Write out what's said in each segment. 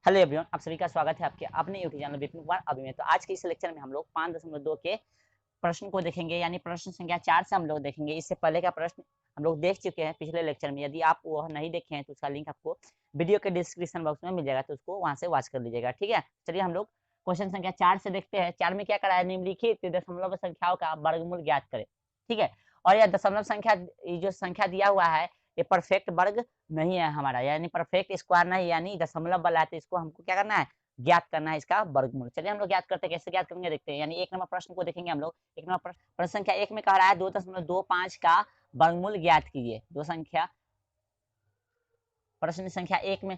Hello everyone, आप सभी का स्वागत है आपके अपने यूट्यूब चैनल विपिन कुमार अभी में। तो आज के इस लेक्चर में हम लोग 5.2 के प्रश्न को देखेंगे, यानी प्रश्न संख्या 4 से हम लोग देखेंगे। इससे पहले का प्रश्न हम लोग देख चुके हैं पिछले लेक्चर में। यदि आप वह नहीं देखे हैं तो उसका लिंक आपको वीडियो के डिस्क्रिप्शन बॉक्स में मिल जाएगा, तो उसको वहां से वॉच कर लीजिएगा। ठीक है, चलिए हम लोग क्वेश्चन संख्या 4 से देखते हैं। 4 में क्या करा है, निम्नलिखित दशमलव संख्याओं का वर्गमूल ज्ञात करें। ठीक है, और यह दशमलव संख्या, ये जो संख्या दिया हुआ है ये परफेक्ट वर्ग नहीं है हमारा, यानी परफेक्ट स्क्वायर नहीं, यानी दशमलव वाला है। तो इसको हमको क्या करना है, ज्ञात करना है इसका वर्गमूल। चलिए हम लोग ज्ञात करते हैं, कैसे ज्ञात करेंगे देखते हैं। यानी एक नंबर प्रश्न को देखेंगे हम लोग। एक नंबर प्रश्न संख्या 1 में कह रहा है 2.25 का वर्गमूल ज्ञात कीजिए। प्रश्न संख्या 1 में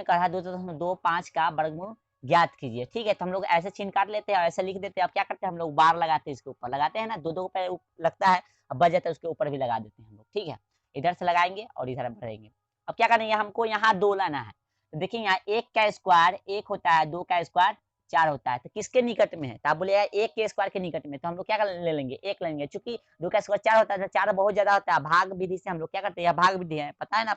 कह रहा है 2.25 का वर्गमूल ज्ञात कीजिए। ठीक है, तो हम लोग ऐसे चिन्ह काट लेते हैं और ऐसे लिख देते हैं। अब क्या करते हैं हम लोग, बार लगाते हैं, इसके ऊपर लगाते हैं ना, दो पे लगता है, अब बच जाता है उसके ऊपर भी लगा देते हैं हम लोग। ठीक है, इधर से लगाएंगे और इधर बढ़ेंगे। अब क्या करेंगे, हमको यहाँ 2 लाना है। तो देखिए यहाँ 1 का स्क्वायर 1 होता है, 2 का स्क्वायर 4 होता है। तो किसके निकट में है, तो आप बोले 1 के स्क्वायर के निकट में, तो हम लोग क्या ले लेंगे, 1 लेंगे। चूंकि 2 का स्क्वायर 4 होता है, तो 4 बहुत ज्यादा होता है। भाग विधि से हम लोग क्या करते हैं, भाग विधि है, पता है ना,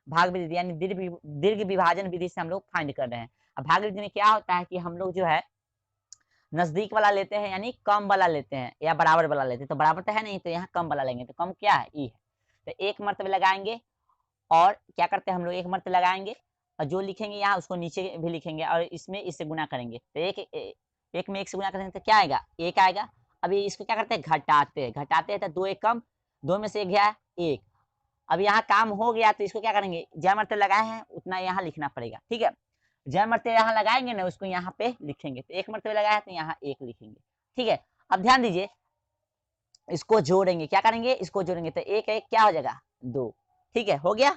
भाग विधि यानी दीर्घ विभाजन विधि से हम लोग फाइंड कर रहे हैं। अब भाग विधि में क्या होता है कि हम लोग जो है नजदीक वाला लेते हैं, यानी कम वाला लेते हैं, या बराबर वाला लेते हैं। तो बराबर तो है नहीं, तो यहाँ कम वाला लेंगे। तो कम क्या है, ई है। तो एक मर्तबे लगाएंगे और क्या करते हैं हम लोग, एक मर्तबे लगाएंगे और जो लिखेंगे यहाँ उसको नीचे भी लिखेंगे और इसमें इससे गुना करेंगे। तो एक में 1 से गुना करेंगे तो क्या आएगा, 1 आएगा। अभी इसको क्या करते हैं, घटाते हैं। तो 2 1 कम, 2 में से 1 गया 1। अब यहाँ काम हो गया, तो इसको क्या करेंगे, जय मरते लगाए हैं उतना यहाँ लिखना पड़ेगा। ठीक है, जय मरते यहाँ लगाएंगे ना, उसको यहाँ पे लिखेंगे। तो एक मरते लगाया है तो यहाँ 1 लिखेंगे। ठीक है, अब ध्यान दीजिए, इसको जोड़ेंगे, क्या करेंगे, इसको जोड़ेंगे। तो 1 1 क्या हो जाएगा, 2। ठीक है, हो गया।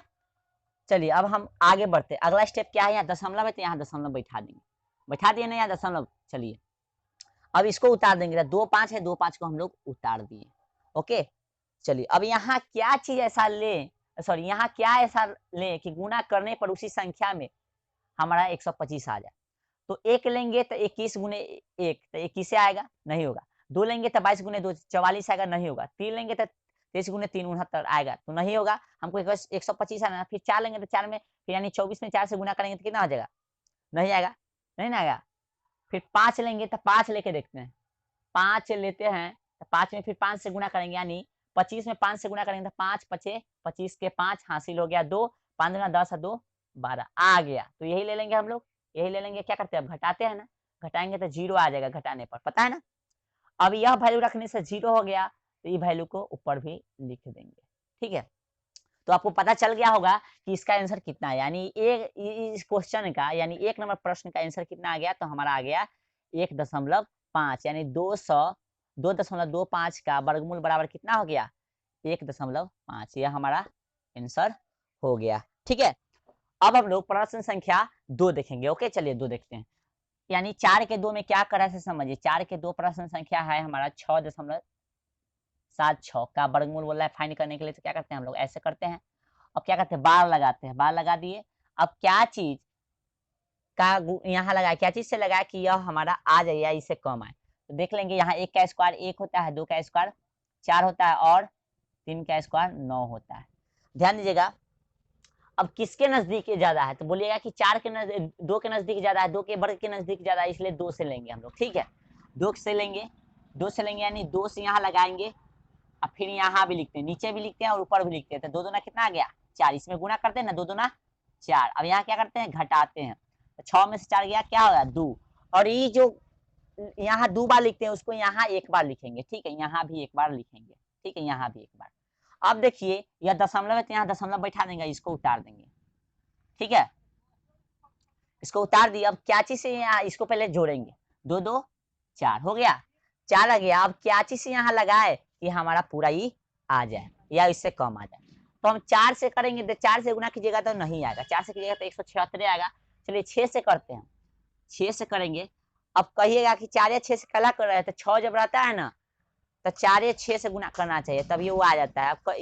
चलिए अब हम आगे बढ़ते हैं। अगला स्टेप क्या है, यहाँ दशमलव है तो यहाँ दशमलव बैठा देंगे। बैठा दिए ना यहाँ दशमलव। चलिए अब इसको उतार देंगे। 2 5 है, 2 5 को हम लोग उतार दिए। ओके, चलिए अब यहाँ क्या चीज ऐसा ले, सॉरी यहाँ क्या ऐसा ले कि गुना करने पर उसी संख्या में हमारा 125 आ जाए। तो 1 लेंगे तो 21 गुने 1 तो 21 से आएगा, नहीं होगा। 2 लेंगे तो 22 गुने 2 44 आएगा, नहीं होगा। 3 लेंगे तो 23 गुने 3 69 आएगा, तो नहीं होगा। हमको 125 आना। फिर 4 लेंगे तो 4 में, फिर यानी 24 में 4 से गुना करेंगे तो कितना हो जाएगा, नहीं आएगा, नहीं ना आएगा। फिर 5 लेंगे तो 5 लेके देखते हैं। 5 लेते हैं तो 5 में फिर 5 से गुना करेंगे, यानी 25 में 5 से गुना करेंगे तो 5 पचे 25 के 5 हासिल हो गया 2, 5 गुना 10 2 12 आ गया। तो यही ले लेंगे हम लोग, यही ले लेंगे। क्या करते हैं, अब घटाते हैं ना, घटाएंगे तो 0 आ जाएगा घटाने पर, पता है ना। अब यह वैल्यू रखने से 0 हो गया, तो ये वैल्यू को ऊपर भी लिख देंगे। ठीक है, तो आपको पता चल गया होगा कि इसका आंसर कितना है। यानी एक इस क्वेश्चन का, यानी 1 नंबर प्रश्न का आंसर कितना आ गया, तो हमारा आ गया 1.5, यानी 2.25 का वर्गमूल बराबर कितना हो गया, 1.5। यह हमारा आंसर हो गया। ठीक है, अब हम लोग प्रश्न संख्या 2 देखेंगे। ओके, चलिए 2 देखते हैं। यानी 4 के 2 में क्या करा से समझिए। 4 के 2 प्रश्न संख्या है हमारा 6.76 का वर्गमूल बोला है फाइंड करने के लिए। तो क्या करते हैं हम लोग, ऐसे करते हैं। अब क्या करते हैं, बार लगाते हैं, बार लगा दिए। अब क्या चीज का यहाँ लगाए, क्या चीज से लगाए कि यह हमारा आ जाए या इससे कम आए। तो देख लेंगे, यहाँ 1 का स्क्वायर 1 होता है, 2 का स्क्वायर 4 होता है और 3 का स्क्वायर 9 होता है। ध्यान दीजिएगा, अब किसके नजदीक ज्यादा है, तो बोलिएगा कि 4 के नजदीक, 2 के नजदीक ज्यादा है, 2 के वर्ग के नजदीक ज्यादा है, इसलिए 2 से लेंगे हम लोग। ठीक है, 2 से लेंगे, 2 से लेंगे, यानी 2 से यहाँ लगाएंगे। अब फिर यहाँ भी लिखते हैं, नीचे भी लिखते हैं और ऊपर भी लिखते हैं। तो 2 दूना कितना आ गया, 4। इसमें गुना करते हैं ना, 2 दूना 4। अब यहाँ क्या करते हैं, घटाते हैं। तो 6 में से 4 गया, क्या होगा 2। और ये जो यहाँ 2 बार लिखते हैं उसको यहाँ 1 बार लिखेंगे। ठीक है, यहाँ भी 1 बार लिखेंगे। ठीक है, यहाँ भी 1 बार। अब देखिए यह दशमलव है तो यहाँ दशमलव बैठा देंगे, इसको उतार देंगे। ठीक है, इसको उतार दिया। अब क्या चीज से यहाँ इसको पहले जोड़ेंगे, 2 2 4 हो गया, 4 आ गया। अब क्या चीज से यहाँ लगाए कि हमारा पूरा ही आ जाए या इससे कम आ जाए। तो हम 4 से करेंगे, तो 4 से गुना कीजिएगा तो नहीं आएगा, 4 से कीजिएगा तो 176 आएगा। चलिए 6 से करते हैं, 6 से करेंगे। अब कहिएगा कि 4 या 6 से कला कर रहे हैं, तो 6 जब रहता है ना, तो 4 या 6 से गुना करना चाहिए, तभी वो आ जाता है। आपका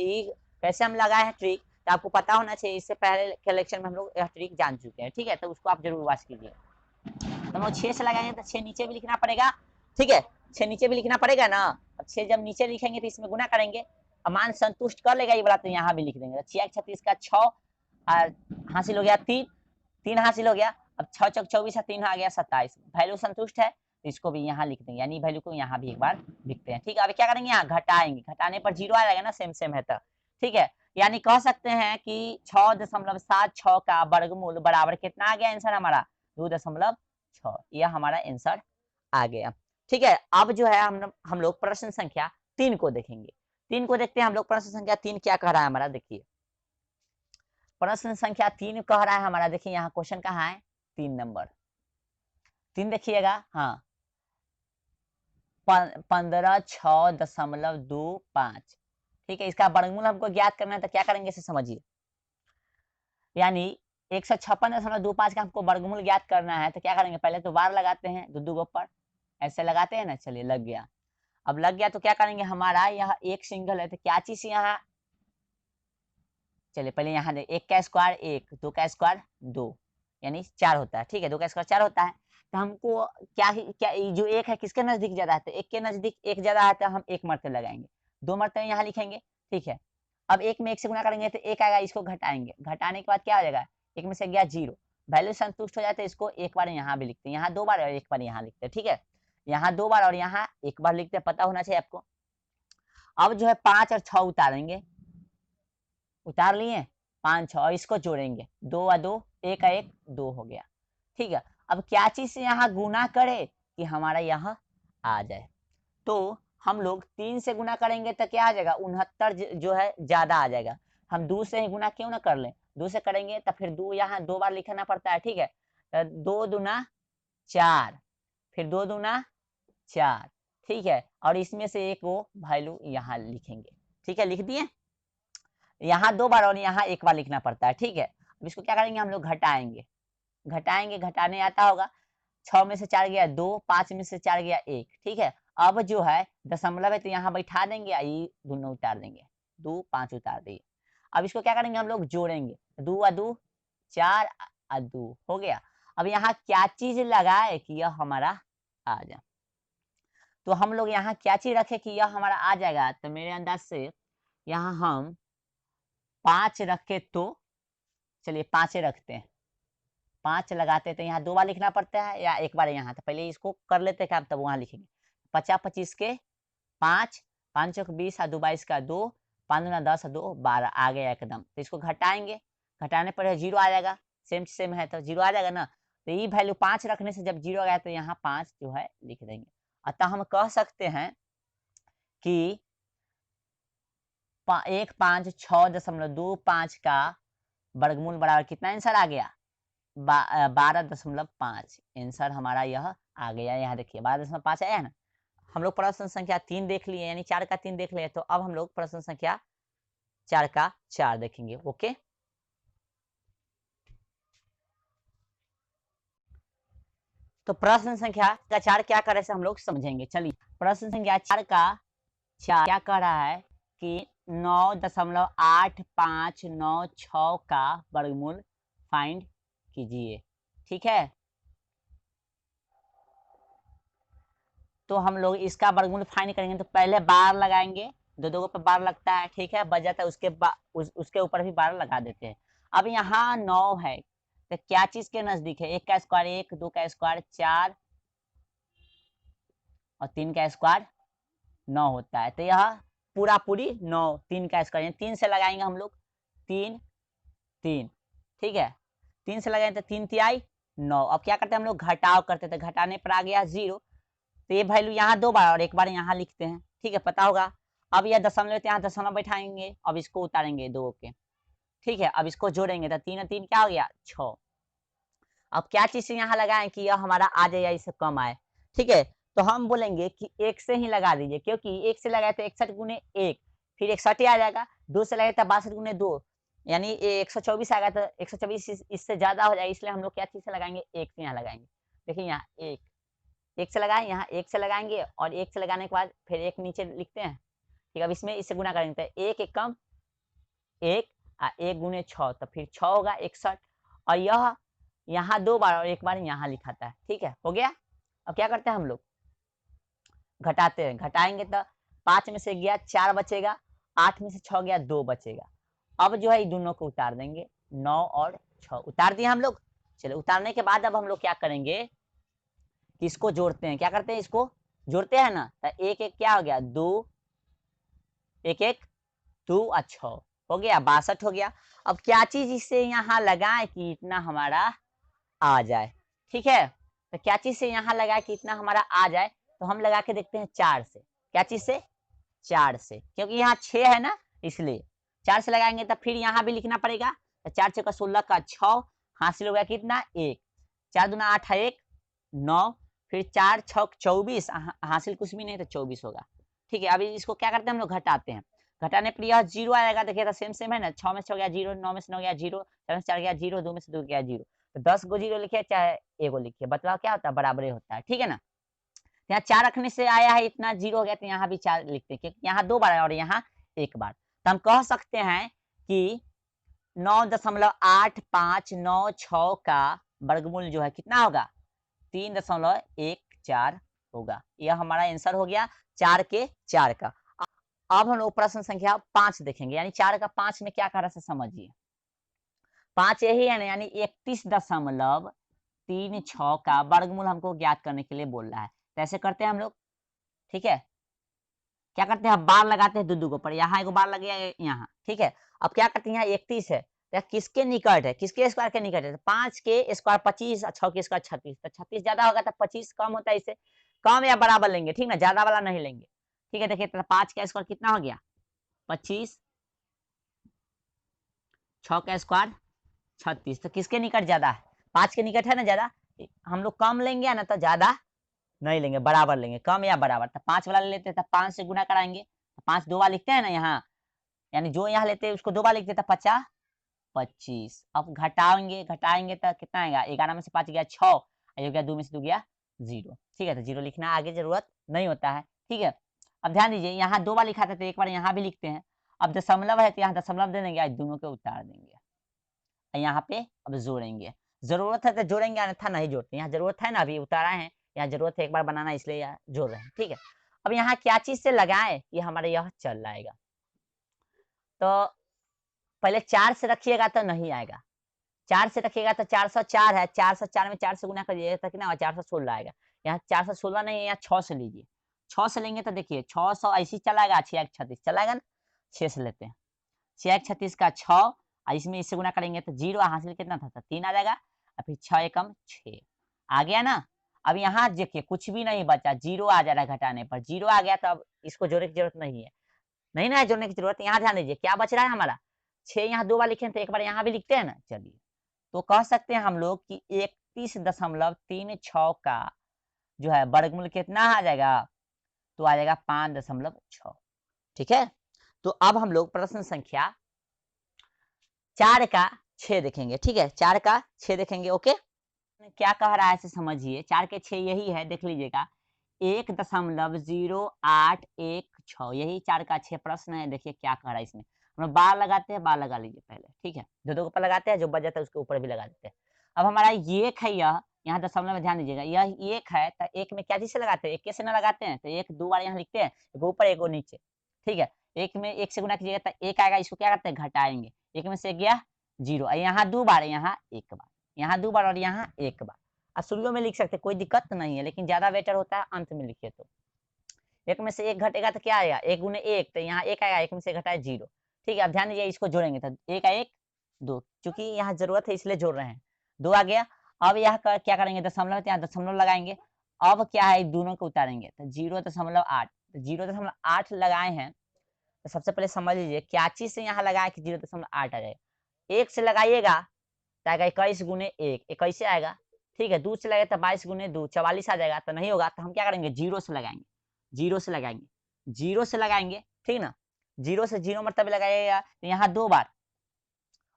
कैसे हम लगाए हैं ट्रिक, तो आपको पता होना चाहिए। इससे पहले के लेक्चर में हम लोग यह ट्रिक जान चुके हैं। ठीक है, तो उसको आप जरूर वॉच कीजिए। तो हम लोग 6 से लगाएंगे तो 6 नीचे भी लिखना पड़ेगा। ठीक है, 6 नीचे भी लिखना पड़ेगा ना। अब 6 जब नीचे लिखेंगे तो इसमें गुना करेंगे, अब मान संतुष्ट कर लेगा ये वाला, तो यहाँ भी लिख देंगे। 6 36 का 6 हासिल हो गया, 3 हासिल हो गया। अब 6 चौक 24 है, 3 आ गया 27, वैल्यू संतुष्ट है तो इसको भी यहाँ लिख देंगे, यानी वैल्यू को यहाँ भी एक बार लिखते हैं। ठीक है, अब क्या करेंगे, यहाँ घटाएंगे, घटाने पर 0 आ जाएगा ना, सेम सेम है तो। ठीक है, यानी कह सकते हैं कि 6.76 का वर्गमूल बराबर कितना आ गया आंसर हमारा, 2.6। यह हमारा आंसर आ गया। ठीक है, अब जो है हम लोग प्रश्न संख्या 3 को देखेंगे। 3 को देखते हैं हम लोग, प्रश्न संख्या 3 क्या कह रहा है हमारा, देखिए प्रश्न संख्या 3 कह रहा है हमारा, देखिए यहाँ क्वेश्चन कहाँ है, 3 नंबर 3 देखिएगा, हाँ 15.6.25। ठीक है, इसका वर्गमूल हमको ज्ञात करना है तो क्या करेंगे इसे समझिए, यानी 156.25 का हमको वर्गमूल ज्ञात करना है तो क्या करेंगे, पहले तो बार लगाते हैं दो गो पर, ऐसे लगाते हैं ना, चलिए लग गया। अब लग गया तो क्या करेंगे, हमारा यह एक सिंगल है तो क्या चीज यहाँ, चलिए पहले यहाँ दे, 1 का स्क्वायर 1, 2 का स्क्वायर 2, यानी 4 होता है। ठीक है, 2 का स्क्वायर 4 होता है, तो हमको क्या जो एक है किसके नजदीक ज्यादा है, तो एक के नजदीक एक ज्यादा है तो हम एक मरते लगाएंगे, 2 मरते यहाँ लिखेंगे। ठीक है, अब एक में एक से गुना करेंगे तो एक आएगा, इसको घटाएंगे, घटाने के बाद क्या हो जाएगा, एक में से गया 0, वैल्यू संतुष्ट हो जाते हैं, इसको एक बार यहाँ भी लिखते हैं, यहाँ 2 बार और एक बार यहाँ लिखते हैं। ठीक है, यहाँ 2 बार और यहाँ एक बार लिखते हैं, पता होना चाहिए आपको। अब जो है 5 और 6 उतारेंगे, उतार लिए 5 6, इसको जोड़ेंगे, 2 और 2, 1 और 1 2 हो गया। ठीक है, अब क्या चीज से यहाँ गुना करे कि हमारा यहाँ आ जाए, तो हम लोग 3 से गुना करेंगे तो क्या आ जाएगा, 69 जो है ज्यादा आ जाएगा। हम 2 से ही गुना क्यों ना कर लें, 2 से करेंगे तो फिर 2 यहाँ 2 बार लिखना पड़ता है। ठीक है, तो 2 दूना 4, फिर 2 दूना 4। ठीक है, और इसमें से एक वो वैल्यू यहाँ लिखेंगे। ठीक है, लिख दिए, यहाँ 2 बार और यहाँ एक बार लिखना पड़ता है। ठीक है, अब इसको क्या करेंगे, हम लोग घटाएंगे, घटाएंगे, घटाने आता होगा, 6 में से 4 गया 2, 5 में से 4 गया 1। ठीक है, अब जो है दशमलव है तो यहाँ बैठा देंगे, ये दोनों उतार देंगे, 2 5 उतार दिए। अब इसको क्या करेंगे, हम लोग जोड़ेंगे, 2 और 2 4 और 2 हो गया। अब यहाँ क्या चीज लगाए कि यह हमारा आ जाए, तो हम लोग यहाँ क्या चीज रखे कि यह हमारा आ जाएगा, तो मेरे अंदाज से यहाँ हम 5 रखे तो, चलिए 5 रखते हैं, 5 लगाते तो यहाँ 2 बार लिखना पड़ता है या एक बार यहाँ, तो पहले इसको कर लेते हैं, तब वहां लिखेंगे। 50 25 के 5, 5 चौक 20 और 2 22 का 2, 5 दूना 10 और 2 12 आ गया एकदम। तो इसको घटाएंगे, घटाने पर 0 आ जाएगा, सेम सेम है तो 0 आ जाएगा ना, तो ये वैल्यू 5 रखने से जब 0 आ गया तो यहाँ 5 जो है लिख देंगे। अतः हम कह सकते हैं कि 156.25 का वर्गमूल बराबर कितना आंसर आ गया, 12.5 आंसर हमारा यह आ गया। यहाँ देखिए 12.5 आया है ना। हम लोग प्रश्न संख्या 3 देख लिए, यानी 4 का 3 देख लिए, तो अब हम लोग प्रश्न संख्या 4 का 4 देखेंगे। ओके, तो प्रश्न संख्या का 4 क्या कर रहे हैं हम लोग समझेंगे। चलिए, प्रश्न संख्या 4 का 4 क्या कह रहा है कि 9.8596 का वर्गमूल फाइंड कीजिए। ठीक है, तो हम लोग इसका वर्गमूल फाइंड करेंगे तो पहले बार लगाएंगे, दो दो पे बार लगता है। ठीक है, बच जाता है, उसके ऊपर भी बार लगा देते हैं। अब यहाँ 9 है तो क्या चीज के नजदीक है, 1 का स्क्वायर 1, 2 का स्क्वायर 4 और 3 का स्क्वायर 9 होता है, तो यह पूरा पूरी 9, 3 का स्क्वायर 3 से लगाएंगे हम लोग, 3 3। ठीक है, 3 से लगाएंगे तो 3 तिहाई 9। अब क्या करते हैं हम लोग, घटाव करते थे, घटाने पर आ गया 0, तो ये वैल्यू यहाँ 2 बार और एक बार यहाँ लिखते हैं। ठीक है, पता होगा। अब यह दशमलव यहाँ दशमलव बैठाएंगे, अब इसको उतारेंगे 2 के। ठीक है, अब इसको जोड़ेंगे तो 3 और 3 क्या हो गया 6। अब क्या चीज से यहाँ लगाएं कि यह हमारा आ जाए या इससे कम आए। ठीक है, तो हम बोलेंगे कि 1 से ही लगा दीजिए, क्योंकि 1 से लगाए तो 61 गुने 1, फिर 61 ही आ जाएगा, 2 से लगाए तो 62 गुने 2, यानी 124 आएगा, तो 124 इससे ज्यादा हो जाएगा, इसलिए हम लोग क्या चीज से लगाएंगे, 1 से यहाँ लगाएंगे। देखिए यहाँ 1 से लगाए, यहाँ 1 से लगाएंगे और 1 से लगाने के बाद फिर 1 नीचे लिखते हैं। ठीक है, अब इसमें इससे गुना करेंगे तो 1 1 कम 1 और 1 गुने 6, तो फिर 6 होगा 61, और यह यहाँ 2 बार और एक बार यहाँ लिखाता है। ठीक है, हो गया। अब क्या करते हैं हम लोग, घटाते हैं, घटाएंगे तो 5 में से गया 4 बचेगा, 8 में से 6 गया 2 बचेगा। अब जो है दोनों को उतार देंगे, 9 और 6 उतार दिए हम लोग। चलो उतारने के बाद अब हम लोग क्या करेंगे कि इसको जोड़ते हैं। क्या करते हैं, इसको जोड़ते हैं ना, तो एक एक क्या हो गया, दो, एक एक दो, अच्छा हो गया 62 हो गया। अब क्या चीज इससे यहाँ लगाए कि इतना हमारा आ जाए, ठीक है। तो क्या चीज से यहाँ लगाए कि इतना हमारा आ जाए, तो हम लगा के देखते हैं 4 से। क्या चीज से, 4 से, क्योंकि यहाँ 6 है ना, इसलिए 4 से लगाएंगे। तो फिर यहाँ भी लिखना पड़ेगा, तो 4 6 का 16 का 6 हासिल हो गया कितना, 1, 4 दूना 8 है 1 9, फिर 4 6 24 हासिल कुछ भी नहीं तो 24 होगा, ठीक है। अभी इसको क्या करते हैं हम लोग, घटाते हैं। घटाने पर यह 0 आएगा, देखिए तो सेम सेम है ना, 6 में 6 गया 0, 9 में से 9 गया 0, 4 में से 4 गया 0, 2 में से 2 गया 0। तो 10 गो 0 लिखे चाहे एगो लिखिए, बतलाव क्या होता है, बराबर होता है, ठीक है ना। यहाँ 4 रखने से आया है इतना 0 हो गया, तो यहाँ भी 4 लिखते हैं, क्योंकि यहाँ 2 बार है और यहाँ 1 बार। तो हम कह सकते हैं कि 9.856 का वर्गमूल जो है कितना होगा, 3.14 होगा। यह हमारा आंसर हो गया 4 के 4 का। अब हम लोग प्रश्न संख्या 5 देखेंगे, यानी 4 का 5 में क्या कर रहा है समझिए। 5 यही है ना, यानी 31.36 का वर्गमूल हमको ज्ञात करने के लिए बोल रहा है। तो ऐसे करते हैं हम लोग, ठीक है। क्या करते हैं, बार लगाते हैं दो दो पर, यहाँ एक बार लगे यहाँ, ठीक है। अब क्या करते हैं, यहाँ 31 है, तो किसके निकट है, किसके स्क्वायर के निकट है, 5 के स्क्वायर 25, 6 के स्क्वायर 36, तो 36 ज्यादा होगा तो 25 कम होता है, इससे कम या बराबर लेंगे, ठीक ना, ज्यादा वाला नहीं लेंगे, ठीक है। देखिए तो 5 का स्क्वायर कितना हो गया 25, 6 का स्क्वायर 36, तो किसके निकट ज्यादा है, 5 के निकट है ना ज्यादा। हम लोग कम लेंगे ना तो ज्यादा नहीं लेंगे, बराबर लेंगे, कम या बराबर। तो 5 वाला ले लेते हैं, तो 5 से गुना कराएंगे, 5 दो बार लिखते हैं ना यहाँ, यानी जो यहाँ लेते हैं उसको दो बार लिखते हैं, 50 25। अब घटाएंगे, घटाएंगे तो कितना आएगा, 11 में से 5 गया 6, हो गया 2 में से 2 गया 0, ठीक है। तो 0 लिखना आगे जरूरत नहीं होता है, ठीक है। अब ध्यान दीजिए, यहाँ 2 बार लिखा था तो एक बार यहाँ भी लिखते हैं। अब दशमलव है तो यहाँ दशमलव दे देंगे, दोनों के उतार देंगे, यहाँ पे अब जोड़ेंगे। जरूरत है तो जोड़ेंगे, अन्यथा नहीं जोड़ते। यहाँ जरूरत है ना, अभी उतारा है, यहाँ जरूरत है एक बार बनाना, इसलिए यहाँ जोड़ रहे हैं, ठीक है। अब यहाँ क्या चीज से लगाए, ये हमारे यह चल जाएगा। तो पहले 4 से रखिएगा तो नहीं आएगा, 4 से रखिएगा तो 404 है, 404 में 4 से गुना करिएगा तो कितना होगा, 416 आएगा। यहाँ 416 नहीं है, यहाँ 6 से लीजिए, 6 से लेंगे तो देखिए 600 ऐसे ही चलाएगा, 6 1 36 चलाएगा ना। 6 से लेते हैं, 6 1 36 का 6, और इसमें इससे गुना करेंगे तो 0 हासिल कितना था, 3 आ जाएगा, और फिर 6 एकम 6 आ गया ना। अब यहाँ देखिए कुछ भी नहीं बचा, 0 आ जा रहा है, घटाने पर 0 आ गया, तो अब इसको जोड़ने की जरूरत नहीं है, नहीं ना जोड़ने की जरूरत। यहाँ ध्यान दीजिए क्या बच रहा है हमारा, 6 यहाँ 2 बार लिखे तो एक बार यहाँ भी लिखते हैं ना। चलिए तो कह सकते हैं हम लोग कि 31.36 का जो है वर्गमूल कितना आ जाएगा, तो आ जाएगा 5.6, ठीक है। तो अब हम लोग प्रश्न संख्या 4 का 6 देखेंगे, ठीक है, 4 का 6 देखेंगे, ओके। क्या कह रहा है इसे समझिए, 4 के 6 यही है, देख लीजिएगा 1.0816, यही 4 का 6 प्रश्न है। देखिए क्या कह रहा है इसमें, हम लोग बार लगाते हैं, बार लगा लीजिए पहले, ठीक है, दो दो के ऊपर लगाते हैं, जो बच जाता है उसके ऊपर भी लगा देते हैं। अब हमारा ये एक है, यह यहाँ दशमलव में ध्यान दीजिएगा, यह एक है, तो एक में क्या चीज से लगाते हैं, एक से ना लगाते हैं, तो एक दो बार यहाँ लिखते हैं, एक ऊपर एक नीचे, ठीक है। एक में एक से गुना कीजिएगा तो एक आएगा, इसको क्या करते हैं घटाएंगे, एक में से गया 0, यहाँ 2 बार, यहाँ 1 बार, यहाँ 2 बार और यहाँ 1 बार। अब शुरू में लिख सकते कोई दिक्कत नहीं है, लेकिन ज्यादा बेटर होता है अंत में लिखिए। तो एक में से एक घटेगा तो क्या आएगा, एक गुने एक, तो यहाँ एक आएगा, एक में से घटाए 0, ठीक है। अब ध्यान दीजिए, इसको जोड़ेंगे तो एक का एक 2, चूंकि यहाँ जरूरत है इसलिए जोड़ रहे हैं, 2 आ गया। अब यहाँ क्या करेंगे, दशमलव, यहाँ दशमलव लगाएंगे। अब क्या है, दोनों को उतारेंगे तो 0.8, तो 0.8 लगाए हैं, तो सबसे पहले समझ लीजिए क्या चीज से यहाँ लगाए कि 0.8 आ जाएगा। एक से लगाइएगा तो आएगा 21 गुने 1, 21 आएगा, ठीक है। 2 से लगाए तो 22 गुने 2 44 आ जाएगा, तो नहीं होगा, तो हम क्या करेंगे, 0 से लगाएंगे, 0 से लगाएंगे, 0 से लगाएंगे, ठीक ना। 0 से 0 मरतबे लगाइएगा तो यहाँ 2 बार,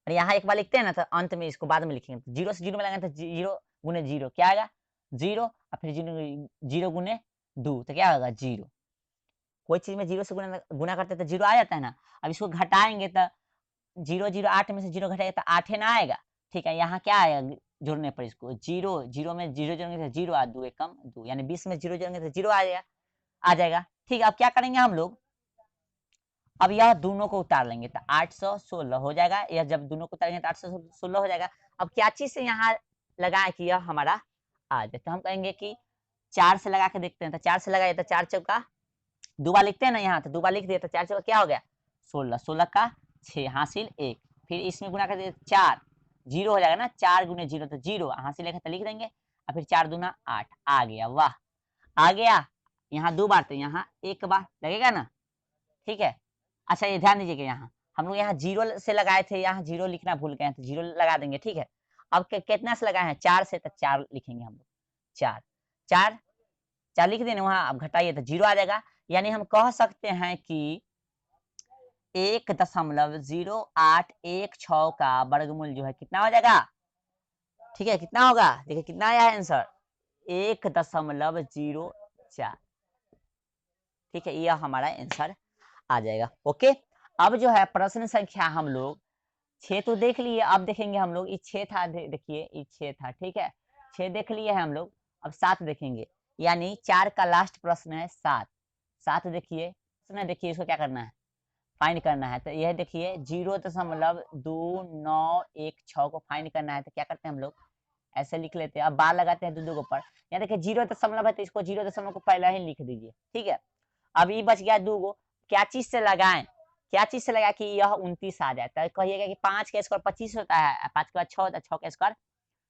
और यहाँ एक बार लिखते हैं ना, तो अंत में इसको बाद में लिखेंगे। तो 0 से 0 में लगाएंगे तो 0 गुने 0 क्या आएगा 0, और फिर 0 गुने 2 तो क्या होगा 0। कोई चीज में 0 से गुना गुना करते तो 0 आ जाता है ना। अब इसको घटाएंगे तो 0 0 8 में से 0 घटाएगा तो 8 है ना आएगा, ठीक है। यहाँ क्या आएगा जोड़ने पर, इसको 0 0 में 0 जोड़ेंगे तो 0 आ 2 एक कम 2, यानी 20 में 0 जोड़ेंगे तो 0 आ जाएगा, ठीक है। अब क्या करेंगे हम लोग, अब यह दोनों को उतार लेंगे तो 816 हो जाएगा, यह जब दोनों को उतारेंगे तो 816 हो जाएगा। अब क्या चीज से यहाँ लगाए कि यह हमारा आ जाए, तो हम कहेंगे कि 4 से लगा के देखते हैं। तो 4 से लगाए तो 4 चौका, दो बार लिखते हैं ना यहाँ, तो दो बार लिख दिए तो 4 चौका क्या हो गया 16, 16 का 6 हासिल 1, फिर इसमें गुना कर दिए 4, जीरो हो जाएगा ना, 4 गुने जीरो तो जीरो, हासिल 1 तो लिख देंगे, और फिर 4 दूना 8 आ गया। वाह, आ गया। यहाँ दो बार तो यहाँ एक बार लगेगा ना, ठीक है। अच्छा ये ध्यान दीजिएगा, यहाँ हम लोग यहाँ जीरो से लगाए थे, यहाँ जीरो लिखना भूल गए हैं, तो जीरो लगा देंगे, ठीक है। अब कितना से लगाए हैं 4 से, तो 4 लिखेंगे हम लोग, 4 4 4 लिख देने वहां, अब घटाइए तो जीरो आ जाएगा। यानी हम कह सकते हैं कि 1.0816 का वर्गमूल जो है कितना हो जाएगा, ठीक है, कितना होगा, देखिए कितना आया है आंसर 1.04, ठीक है, यह हमारा आंसर आ जाएगा। ओके, अब जो है प्रश्न संख्या हम लोग 6 तो देख लिए, अब देखेंगे हम लोग ये 6 था, देखिए ये 6 था, ठीक है, 6 देख लिए है हम लोग, अब 7 देखेंगे, यानी 4 का लास्ट प्रश्न है 7। 7 देखिए प्रश्न, देखिए इसको क्या करना है, फाइंड करना है। तो यह देखिए 0.2916 को फाइंड करना है, तो क्या करते हैं हम लोग ऐसे लिख लेते हैं, अब बार लगाते हैं दो दो के ऊपर, यहाँ देखिए 0 है तो इसको 0 को पहले ही लिख दीजिए, ठीक है। अब ये बच गया दो गो, क्या चीज से लगाएं, क्या चीज से लगा कि यह 29 आ जाता है, कहिएगा कि 5 का स्क्वायर 25 होता है, 5 के बाद 6 होता है, 6 का स्क्वायर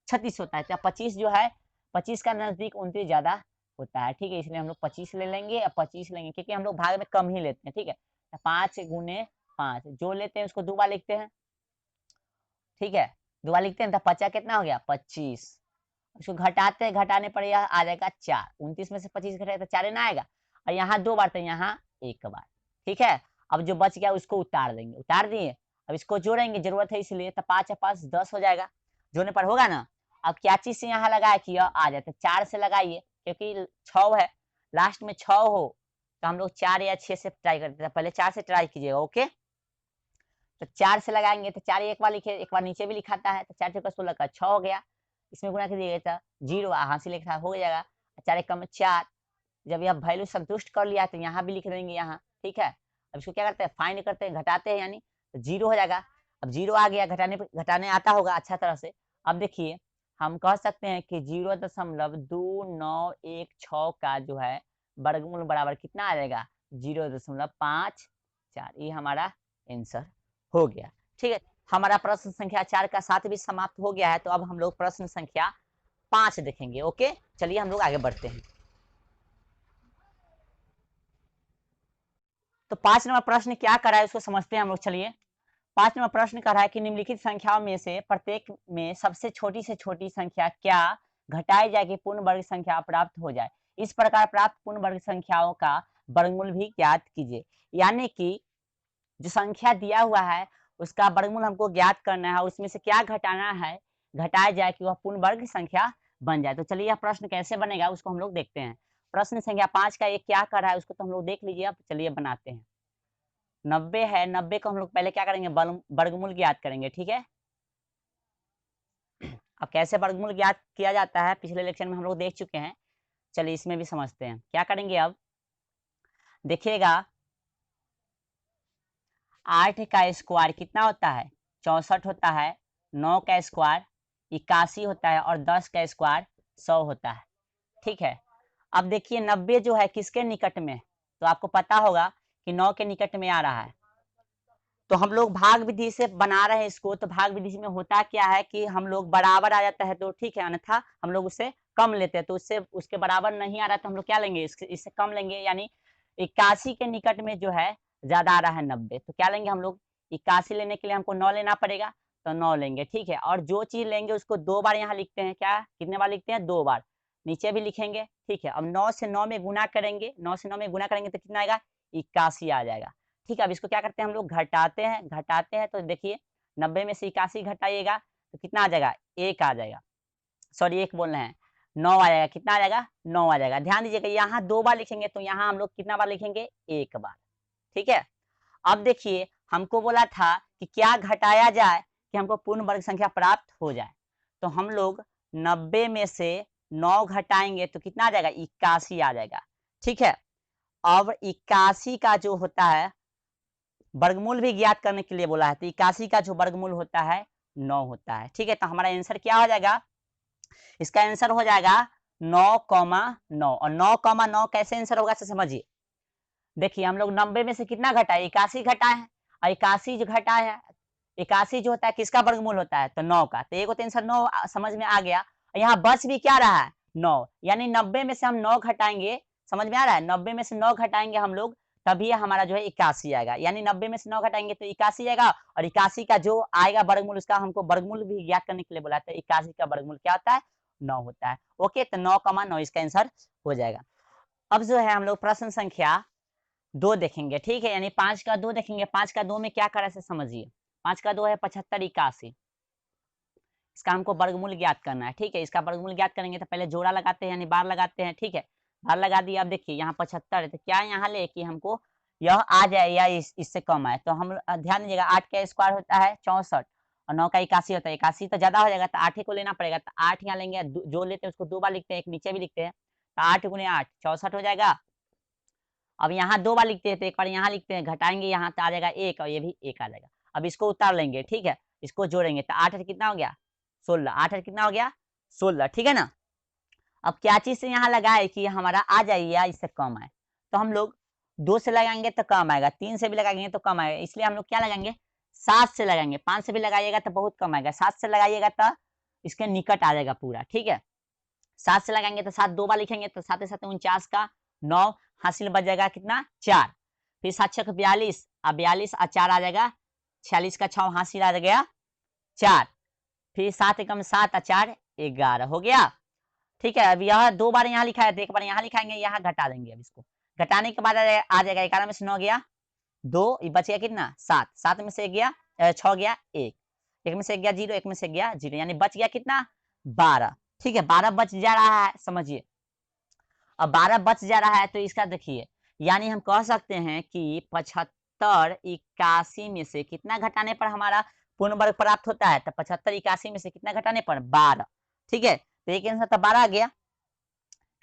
36 होता है, तो 25 जो है 25 का नजदीक 29 ज्यादा होता है, ठीक है, इसलिए हम लोग 25 ले लेंगे, या 25 लेंगे, क्योंकि हम लोग भाग में कम ही लेते हैं, ठीक है। 5 गुने 5 जो लेते हैं उसको दो बार लिखते हैं, ठीक है, दो बार लिखते हैं, तो 50 कितना हो गया 25, उसको घटाते घटाने पर यह आ जाएगा 4, 29 में से 25 घटाएगा तो 4 ना आएगा, और यहाँ दो बार तो यहाँ एक बार, ठीक है। अब जो बच गया उसको उतार देंगे, उतार दिए, अब इसको जोड़ेंगे, जरूरत है इसलिए, तो 5 या 5 10 हो जाएगा, जोड़ने पर होगा ना। अब क्या चीज से यहाँ लगाए कि यह आ जाए, तो 4 से लगाइए, क्योंकि 6 है, लास्ट में 6 हो, तो हम लोग 4 या 6 से ट्राई करते हैं, पहले 4 से ट्राई कीजिएगा। ओके, तो 4 से लगाएंगे, तो 4 एक बार लिखे, एक बार नीचे भी लिखाता है, तो 4 चौका 16 का 6 हो गया, इसमें गुना कीजिएगा तो जीरो हासिल एक हो जाएगा, 4 एक कम 4, जब यह वैल्यू संतुष्ट कर लिया तो यहाँ भी लिख देंगे यहाँ, ठीक है। अब इसको क्या करते हैं फाइंड करते हैं, घटाते हैं, यानी तो जीरो हो जाएगा। अब जीरो आ गया, घटाने आता होगा अच्छा तरह से। अब देखिए हम कह सकते हैं कि 0.2916 का जो है वर्गमूल बराबर कितना आ जाएगा 0.54, ये हमारा आंसर हो गया, ठीक है। हमारा प्रश्न संख्या 4 का 7 भी समाप्त हो गया है, तो अब हम लोग प्रश्न संख्या 5 देखेंगे। ओके, चलिए हम लोग आगे बढ़ते हैं। तो 5 नंबर प्रश्न क्या कर रहा है उसको समझते हैं हम लोग, चलिए। 5 नंबर प्रश्न कर रहा है कि निम्नलिखित संख्याओं में से प्रत्येक में सबसे छोटी संख्या क्या घटाई जाए कि पूर्ण वर्ग संख्या प्राप्त हो जाए, इस प्रकार प्राप्त पूर्ण वर्ग संख्याओं का वर्गमूल भी ज्ञात कीजिए। यानी कि जो संख्या दिया हुआ है उसका वर्गमूल हमको ज्ञात करना है, उसमें से क्या घटाना है, घटाया जाए कि वह पूर्ण वर्ग संख्या बन जाए। तो चलिए यह प्रश्न कैसे बनेगा उसको हम लोग देखते हैं। प्रश्न संख्या 5 का ये क्या कर रहा है उसको तो हम लोग देख लीजिए। अब चलिए बनाते हैं। 90 है, 90 को हम लोग पहले क्या करेंगे वर्गमूल ज्ञात करेंगे, ठीक है। अब कैसे वर्गमूल ज्ञात किया जाता है पिछले लेक्चर में हम लोग देख चुके हैं, चलिए इसमें भी समझते हैं क्या करेंगे। अब देखिएगा 8 का स्क्वायर कितना होता है 64 होता है, 9 का स्क्वायर 81 होता है, और 10 का स्क्वायर 100 होता है, ठीक है। अब देखिए 90 जो है किसके निकट में, तो आपको पता होगा कि 9 के निकट में आ रहा है, तो हम लोग भाग विधि से बना रहे हैं इसको। तो भाग विधि में होता क्या है कि हम लोग बराबर आ जाता है तो ठीक है, अन्यथा हम लोग उससे कम लेते हैं, तो उससे उसके बराबर नहीं आ रहा तो हम लोग क्या लेंगे इससे कम लेंगे, यानी 81 के निकट में जो है ज्यादा आ रहा है 90, तो क्या लेंगे हम लोग 81 लेने के लिए हमको 9 लेना पड़ेगा, तो 9 लेंगे, ठीक है। और जो चीज लेंगे उसको दो बार यहाँ लिखते हैं, क्या कितने बार लिखते हैं दो बार, नीचे भी लिखेंगे, ठीक है। अब 9 से 9 में गुना करेंगे, 9 से 9 में गुना करेंगे तो कितना आएगा 81 आ जाएगा, ठीक है। अब इसको क्या करते हैं हम लोग घटाते हैं, तो देखिए 90 में से 81 घटाइएगा तो कितना आ जाएगा 1 आ जाएगा, सॉरी 1 बोल रहे हैं 9 आ जाएगा, कितना आ जाएगा 9 आ जाएगा। ध्यान दीजिएगा यहाँ दो बार लिखेंगे तो यहाँ हम लोग कितना बार लिखेंगे 1 बार, ठीक है। अब देखिए हमको बोला था कि क्या घटाया जाए कि हमको पूर्ण वर्ग संख्या प्राप्त हो जाए, तो हम लोग 90 में से 9 घटाएंगे तो कितना आ जाएगा 81 आ जाएगा, ठीक है। अब 81 का जो होता है वर्गमूल भी ज्ञात करने के लिए बोला है, तो 81 का जो वर्गमूल होता है 9 होता है, ठीक है। तो हमारा आंसर क्या हो जाएगा इसका आंसर हो जाएगा 9,9 और 9,9 कैसे आंसर होगा से समझिए। देखिए हम लोग 90 में से कितना घटा है, 81 घटा है और 81 जो घटा है, 81 जो होता है किसका वर्गमूल होता है, तो 9 का। तो एक तो आंसर 9 समझ में आ गया और यहाँ बच भी क्या रहा है 9, यानी 90 में से हम 9 घटाएंगे, समझ में आ रहा है, 90 में से 9 घटाएंगे हम लोग तभी हमारा जो है 81 आएगा, यानी 90 में से 9 घटाएंगे तो 81 आएगा और 81 का जो आएगा वर्गमूल उसका हमको वर्गमूल भी ज्ञात करने के लिए बोला था। 81 का वर्गमूल क्या होता है, 9 होता है। ओके, तो 9,9 इसका आंसर हो जाएगा। अब जो है हम लोग प्रश्न संख्या 2 देखेंगे, ठीक है, यानी 5 का 2 देखेंगे। 5 का 2 में क्या करा से समझिए। 5 का 2 है 75 81, इसका हमको वर्गमूल ज्ञात करना है, ठीक है। इसका वर्गमूल ज्ञात करेंगे तो पहले जोड़ा लगाते हैं यानी बार लगाते हैं, ठीक है। बार लगा दिया। अब देखिए यहाँ 75 है तो क्या यहाँ ले कि हमको यह आ जाए या इससे कम आए, तो हम ध्यान दीजिएगा 8 का स्क्वायर होता है 64 और 9 का 81 होता है। 81 तो ज्यादा हो जाएगा तो 8 ही को लेना पड़ेगा, तो 8 यहाँ लेंगे, जो लेते हैं उसको 2 बार लिखते हैं, एक नीचे भी लिखते हैं, तो 8 गुने 8 64 हो जाएगा। अब यहाँ 2 बार लिखते हैं तो एक बार यहाँ लिखते हैं, घटाएंगे यहाँ तो आ जाएगा 1 और ये भी 1 आ जाएगा। अब इसको उतार लेंगे, ठीक है, इसको जोड़ेंगे तो 8 कितना हो गया 16, 8 कितना हो गया 16, ठीक है ना। अब क्या चीज से यहाँ लगाए कि हमारा आ जाए या इससे कम आए, तो हम लोग 2 से लगाएंगे तो कम आएगा, 3 से भी लगाएंगे तो कम आएगा, इसलिए हम लोग क्या लगाएंगे 7 से लगाएंगे। 5 से भी लगाइएगा तो बहुत कम आएगा, 7 से लगाइएगा तो इसके निकट आ जाएगा पूरा, ठीक है। 7 से लगाएंगे तो 7 2 बार लिखेंगे तो 7 7 49 का 9 हासिल बच जाएगा कितना 4, फिर 7 6 42 अब 42 और 4 आ जाएगा 46 का 6 हासिल आ गया 4, फिर 7 एकम 7 और 4 11 हो गया, ठीक है। अब यह 2 बार यहाँ लिखा है तो एक बार यहाँ लिखाएंगे, यहाँ घटा देंगे। अब इसको घटाने के बाद आ जाएगा 11 में से 9 गया 2, बच गया कितना 7, 7 में से गया 6 गया 1, 1 में से गया 0, 1 में से गया 0, यानी बच गया कितना 12, ठीक है। 12 बच जा रहा है, समझिए। अब 12 बच जा रहा है तो इसका देखिए, यानी हम कह सकते हैं कि 75 81 में से कितना घटाने पर हमारा पूर्ण वर्ग प्राप्त होता है, तो 75 81 में से कितना घटाने पर 12, ठीक है। तो एक आंसर तो 12 आ गया।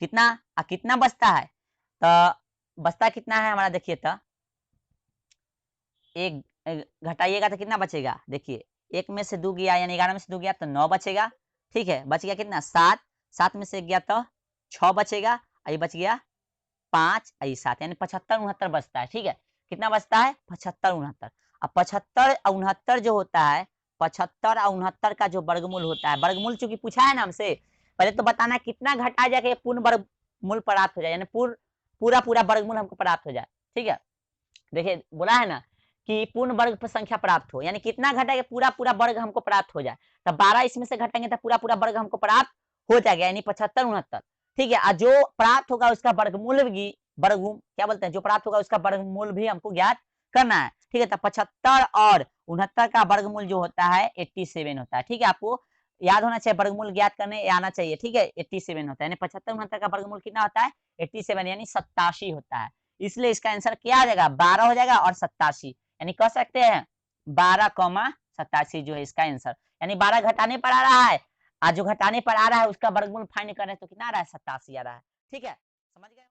कितना कितना बचता है, तो बचता कितना है हमारा, देखिए तो एक घटाइएगा तो कितना बचेगा, देखिए 1 में से 2 गया यानी 11 में से 2 गया तो 9 बचेगा, ठीक है। बच गया कितना 7, 7 में से गया तो 6 बचेगा, ये बच गया 5 और 7, यानी 75 69 बचता है, ठीक है। कितना बचता है 75 69। अब 75 और 69 जो होता है, 75 और 69 का जो वर्गमूल होता है, वर्गमूल चूंकि पूछा है ना हमसे, पहले तो बताना है कितना घटा जाके पूर्ण वर्गमूल प्राप्त हो जाए, यानी पूरा पूरा वर्गमूल हमको प्राप्त हो जाए, ठीक है। देखिए बोला है ना कि पूर्ण वर्ग पर संख्या प्राप्त हो, यानी कितना घटा पूरा पूरा वर्ग हमको प्राप्त हो जाए, तब 12 इसमें से घटेंगे तो पूरा पूरा वर्ग हमको प्राप्त हो जाएगा, यानी 75 69, ठीक है। और जो प्राप्त होगा उसका वर्गमूल भी क्या बोलते हैं, जो प्राप्त होगा उसका वर्गमूल भी हमको ज्ञात करना है, ठीक है। तो 75 और 69 का वर्गमूल जो होता है 87 होता है, ठीक है। आपको याद होना चाहिए, वर्गमूल ज्ञात करने आना चाहिए, ठीक है। 87 होता है, यानी 75 69 का वर्गमूल कितना होता है 87, यानी 87 होता है। इसलिए इसका आंसर क्या आ जाएगा 12 हो जाएगा और 87, यानी कह सकते हैं 12,87 जो है इसका आंसर, यानी 12 घटाने पर आ रहा है, आज जो घटाने पर आ रहा है उसका वर्गमूल फाइंड करें तो कितना आ रहा है 87 आ रहा है, ठीक है। समझ गए।